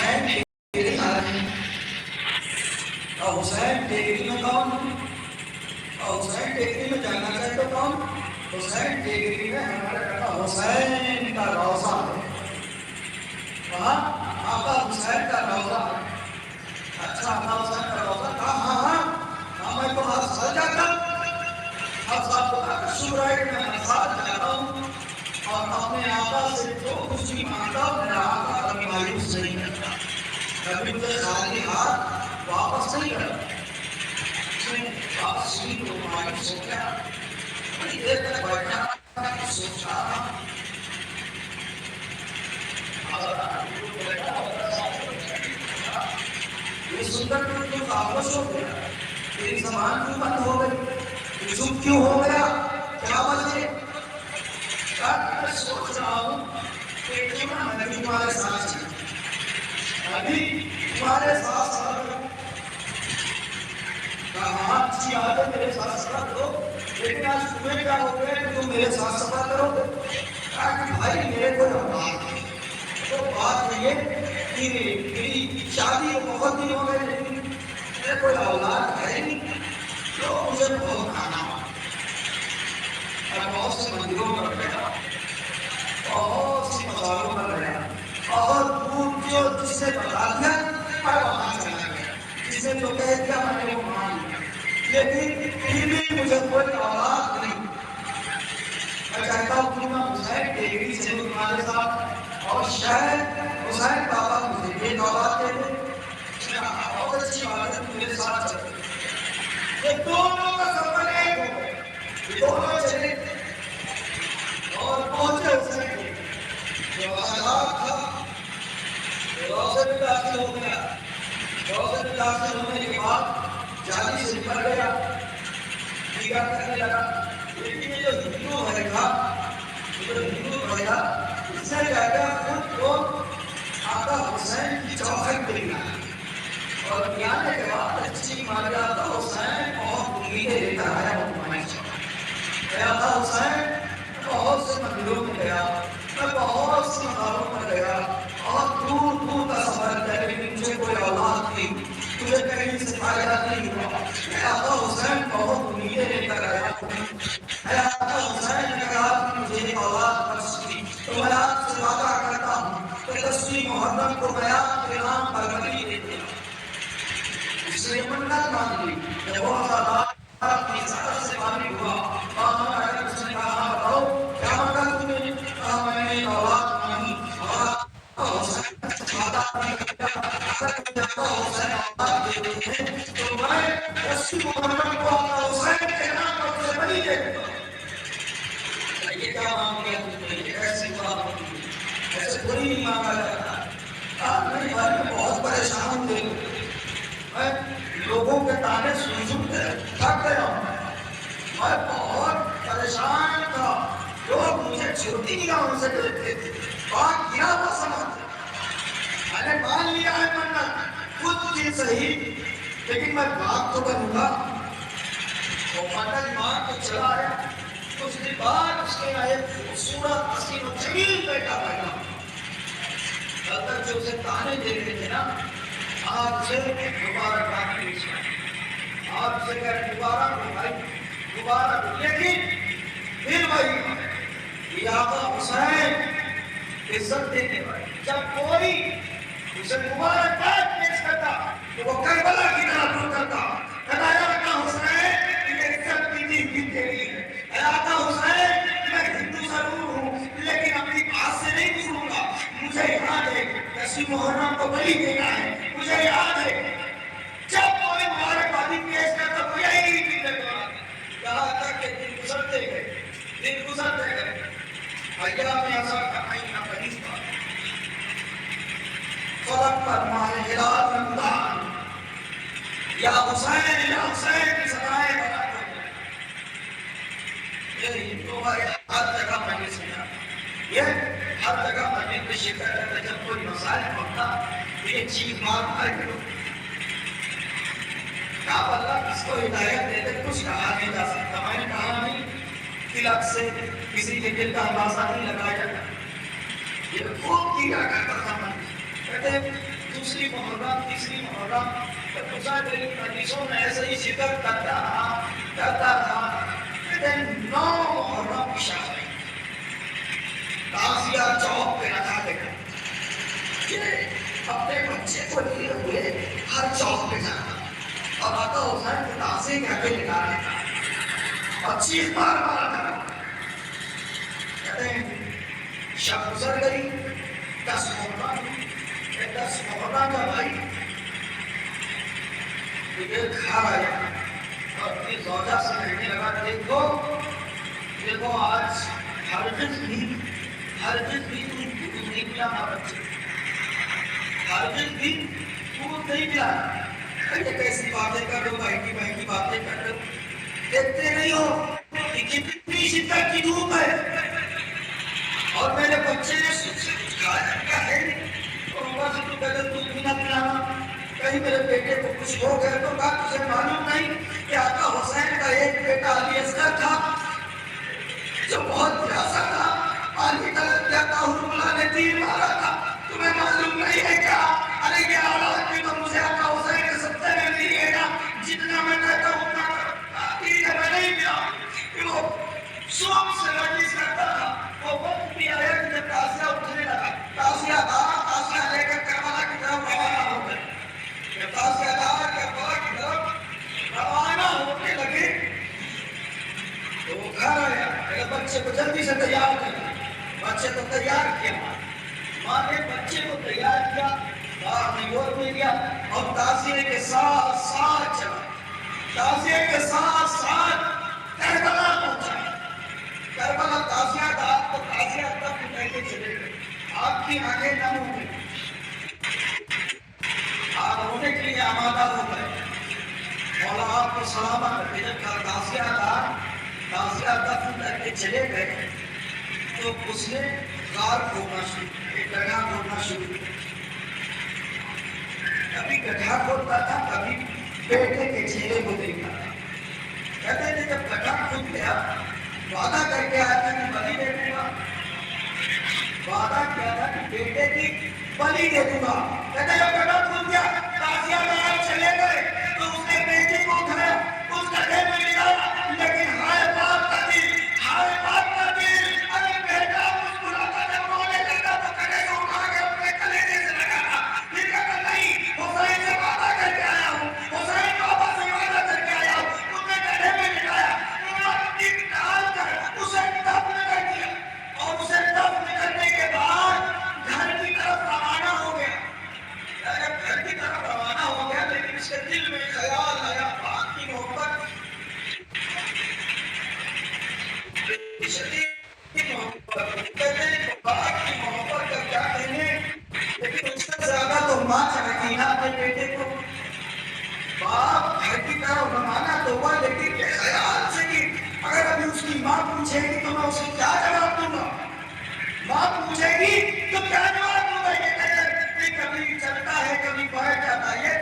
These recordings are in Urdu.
حسین ڈیگری آ رہے ہیں. اور حسین ڈیگری میں کون؟ اور حسین ڈیگری میں جانا چاہے تو کون؟ حسین ڈیگری میں ہمارا حسین کا روزہ ہے. وہاں آقا حسین کا روزہ ہے. اچھا آقا حسین کا روزہ کہا؟ ہاں میں تو ہر سال جاتا ہوں. ہر سال بتا کر شورائے میں ہر سال جاتا ہوں اور اپنے آقا سے جو کچھ بھی مانگتا ہوں میرا آقا کبھی مایوس نہیں کرتا، کبھی مجھے خالی ہاتھ واپس نہیں کرتا. واپس نہیں تو مایوس ہو گیا. بڑی دیر تک بیٹھا سوچ رہا تھا. یہ سن کر کیوں خاموش ہو گیا؟ تیری زبان کیوں بند ہو گئی؟ چپ کیوں ہو گیا؟ کیا وجہ؟ میں سوچ رہا ہوں کہ کیوں نہ میں بھی تمہارے ساتھ چلوں. ابھی تمہارے ساتھ کہاں اچھی بات ہے میرے ساتھ سفر کرو، لیکن آج تمہیں کیا ہو گیا کہ تم میرے ساتھ سفر کرو گے؟ کہ بھائی میرے کو تو بات یہ کہ میری شادی بہت دن ہو گئے لیکن میرے کوئی اولاد ہے نہیں، تو مجھے بہت کھانا ہوا. میں بہت سے مندروں پر گیا، بہت سی مزاروں پر گیا، اور دور جو جس نے بتا دیا میں وہاں چلا گیا، جس نے جو کہہ دیا میں نے وہ مان لیا، لیکن پھر بھی مجھے کوئی اولاد نہیں. میں چاہتا ہوں کہ میں حسین ڈیگری سے تمہارے ساتھ، اور شاید حسین بابا مجھے ایک اولاد دے دے. بہت اچھی بات ہے میرے ساتھ چلے. یہ دونوں کا سفر ایک ہو گیا، یہ دونوں چلے اور پہنچے حسین جو آزاد تھا. روزے میں داخل ہو گیا. روزے میں داخل ہونے کے بعد جالی سے نکل گیا، نگاہ کرنے لگا. لیکن یہ جو ہندو ہے گا، اس نے کیا کیا خود کو آقا حسین کی چوکھٹ پہ لیا، اور آنے کے بعد اچھی ماریا تھا. حسین بہت امیدیں لے کر آیا ہماری چوکھٹ. آقا حسین بہت سے مندروں میں گیا، میں بہت سی مزاروں میں گیا اور دور دور کا سفر کیا، لیکن مجھے کوئی اولاد نہیں، مجھے کہیں سے فائدہ نہیں ہوا. آقا حسین بہت امیدیں لے کر آیا. آقا حسین نے کہا کہ مجھے ایک اولاد بخش دی، تو میں آپ سے وعدہ کرتا ہوں کہ 10 محرم کو میں آپ کے نام پر بلی دے دوں. اس نے منت مان لی. جب وہ آزاد اپنی ساتھ سے فارغ ہوا، اس نے کہا بتاؤ کیا مانگا تم نے؟ کہا میں نے اولاد مانگی. اور حسین وعدہ تو میں 10 محرم کو حسین کے نام پر اسے بلی دے دوں. یہ کیا مانگ لیا تم نے؟ یہ ایسی بات ہوتی ہے، ایسے کوئی نہیں مانگا جاتا. میری بات میں بہت پریشان تھے، میں لوگوں کے تانے سن کے تھک گیا ہوں. میں بہت پریشان تھا. لوگ مجھے چھوٹی نگاہوں سے دیکھتے تھے، بات کیا وہ سمجھتے. میں نے مان لیا ہے منت، خود کی صحیح، لیکن میں بات تو کروں گا. وہ منت مان تو چلا آیا. کچھ دن بعد اس کے آئے خوبصورت حسین و جمیل بیٹا پیدا. جب تک جو اسے تانے دے رہے تھے نا، آپ سے مبارک بات نہیں سنا، آپ سے کہہ مبارک بھائی مبارک. لیکن پھر وہی یہ آقا حسین عزت دینے والے جب کوئی اسے مبارک بات پیش کرتا تو وہ کربلا کی طرح دور کرتا. کہتا آقا حسین یہ عزت کی تیری ہے. آقا حسین میں ہندو ضرور ہوں لیکن اپنی بات سے نہیں گزروں گا. مجھے یاد ہے 10 محرم کو بلی دینا ہے، مجھے یاد ہے جب کوئی مبارکبادی پیش کرتا تو یہی نہیں دیتا. یہاں تک کہ دن گزرتے گئے، دن گزرتے گئے. ایام ازا کا مہینہ قریب تھا. فلک پر ماہ ہلال رمضان یا حسین کی صدائیں بلند ہو گئی. یہ ہندو بھائی ہر جگہ میں نے سنا، یہ ہر جگہ میں نے شکر کرتا جب کوئی مسائل ہوتا یہ چیز مار کرو. آپ اللہ کس کو ہدایت دے دے کچھ کہا نہیں جا سکتا. میں نے کہا نہیں، تلک سے کسی کے دل کا اندازہ نہیں لگایا جاتا. یہ خوب کیا کرتا تھا. میں کہتے دوسری محرم، تیسری محرم، حسین علی حدیثوں میں ایسے ہی ذکر کرتا تھا. لیکن 9 محرم کی شام میں تازیہ چوک پہ رکھا گیا. یہ اپنے بچے کو لیے ہوئے ہر چوک پہ جانا اور آقا حسین کو تازی کر کے نکالنے کا اور چیخ مارا تھا. کہتے ہیں شب گزر گئی 10 محرم. 10 محرم کا بھائی یہ گھر آیا اور اپنی زوجہ سے کہنے لگا دیکھو آج ہرگز بھی تم دودھ نہیں پلا نہ بچے، ہرگز بھی دودھ نہیں پلا. یہ کیسی باتیں کر رہے ہو، بہن کی باتیں کر رہے ہو، دیکھتے نہیں ہو کہ کتنی شدت کی دھوپ ہے اور میرے بچے نے کچھ کھایا ہے اور اوپر سے تو کہتے دودھ بھی نہ پلانا، کہیں میرے بیٹے کو کچھ ہو گئے تو کہا تجھے معلوم نہیں کہ آقا حسین کا ایک بیٹا علی اصغر تھا جو بہت پیاسا تھا، پانی طلب کیا تھا، حرملہ نے تیر مارا تھا، تمہیں معلوم نہیں ہے کیا؟ ارے یہ اولاد بھی تو مجھے آقا حسین کے صدقے میں ملی ہے نا، جتنا میں کہتا ہوں اتنا تیر ہے میں نہیں ملا. وہ شوق سے ورزش کرتا تھا. وہ وقت بھی آیا کہ جب تازیہ اٹھنے لگا، تازیہ لے کر کربلا کی طرف روانہ ہو گئے. جب تازیہ کربلا کی طرف روانہ ہونے لگے تو وہ گھر آیا. میرے بچے کو جلدی سے تیار کیا. بچے کو تیار کیا، ماں نے بچے کو تیار کیا، باہر میں گود میں گیا اور تازیے کے ساتھ چلا. تازیے کے ساتھ کربلا پہنچا. کربلا تازیہ تھا تو تازیہ تب کہہ کے چلے گئے. آپ کی آنکھیں نم ہو گئی، آپ رونے کے لیے آمادہ ہو گئے. مولا آپ کو سلامت رکھے. جب تازیہ دفن کر کے چلے گئے تو اس نے غار کھودنا شروع کیا، ایک گڑھا کھودنا شروع کیا. کبھی گڑھا کھودتا تھا، کبھی بیٹے کے چہرے کو دیکھتا تھا. کہتے ہیں جب گڑھا کھود گیا وعدہ کر کے آیا تھا کہ بلی دے دوں گا، وعدہ کیا تھا کہ بیٹے کی بلی دے دوں گا. کہتے ہیں جب گڑھا کھود گیا تازیہ باہر چلے گئے تو اس نے بیٹے کو اٹھایا، اس گڑھے میں لگایا. لیکن ہائے باپ کا دل، ہائے باپ کا دل، اگر بیٹا مسکراتا جب رونے لگا تو گڑھے کو اٹھا کے اپنے کلیجے سے لگانا. پھر کہتا نہیں، حسین سے وعدہ کر کے آیا ہوں، حسین بابا سے وعدہ کر کے آیا ہوں. تم نے گڑھے میں لگایا، ڈال کر اسے دفن کر دیا اور اسے دفن کرنے کے بعد گھر کی طرف روانہ ہو گیا. گھر کی طرف روانہ ہو گیا لیکن اس کے دل میں خیال آیا باپ کی محبت، باپ کی محبت کا کیا کہنے، لیکن اس سے زیادہ تو ماں چاہتی ہے اپنے بیٹے کو. باپ گھر کی طرف روانہ تو ہوا لیکن یہ خیال سے کہ اگر ابھی اس کی ماں پوچھے گی تو میں اسے کیا جواب دوں گا، ماں پوچھے گی تو کیا جواب دوں گا. یہ کہتے کبھی چلتا ہے کبھی بیٹھ جاتا ہے. یہ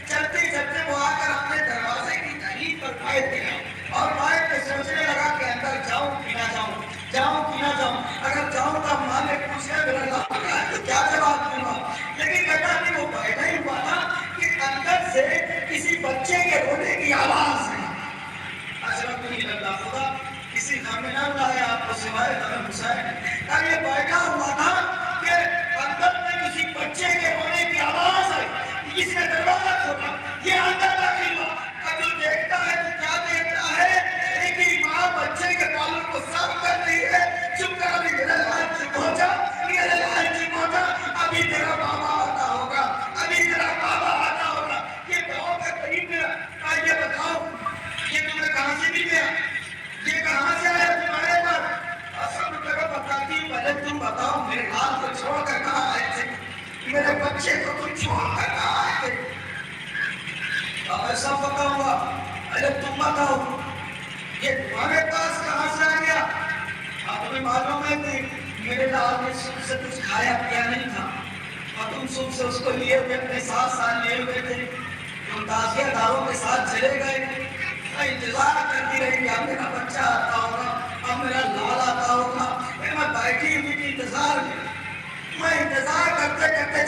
چلتے چلتے وہ آ کر اپنے دروازے کی دہلیز پر بیٹھ گیا اور بیٹھ کے سوچنے لگا کہ اندر جاؤں کہ نہ جاؤں، جاؤں کہ نہ جاؤں. اگر جاؤں تو ماں نے پوچھا میرا لال تو کیا جواب دوں گا. لیکن بیٹا نہیں وہ بیٹھا ہی ہوا تھا کہ اندر سے کسی بچے کے رونے کی آواز ہے. اشرف نہیں لگتا خدا کسی غم نہ لائے آپ کو سوائے غم حسین. اور یہ بیٹھا ہوا تھا کہ اندر میں کسی بچے کے رونے کی آواز ہے. کسی نے دروازہ کھولا، یہ اندر داخل ہوا. اب جو دیکھتا ہے تو کیا دیکھتا ہے کہ ماں بچے کے بالوں کو صاف کر رہی ہے. چپ کر ابھی میرا لال چپ ہو جا، میرا لال چپ ہو جا، ابھی تیرا بابا آتا ہوگا، ابھی تیرا بابا آتا ہوگا. یہ گاؤں کا قریب گیا. یہ بتاؤ یہ تمہیں کہاں سے مل گیا، یہ کہاں سے آیا تمہارے پاس؟ سب جگہ بتاتی پہلے تم بتاؤ میرے لال کو چھوڑ کر کہاں آئے تھے، میرے بچے کو تم چھوڑ کر کہاں آئے تھے؟ اب ایسا پتا ہوا، ارے تم بتاؤ یہ تمہارے پاس کہاں سے آ گیا؟ اب تمہیں معلوم ہے کہ میرے لال نے صبح سے کچھ کھایا پیا نہیں تھا اور تم صبح سے اس کو لیے ہوئے اپنے 7 سال لیے ہوئے تھے. تم تازیہ داروں کے ساتھ چلے گئے. میں انتظار کرتی رہی اب میرا بچہ آتا ہوگا، اب میرا لال آتا ہوگا. میں بیٹھی ہوئی تھی انتظار میں، میں انتظار کرتے کرتے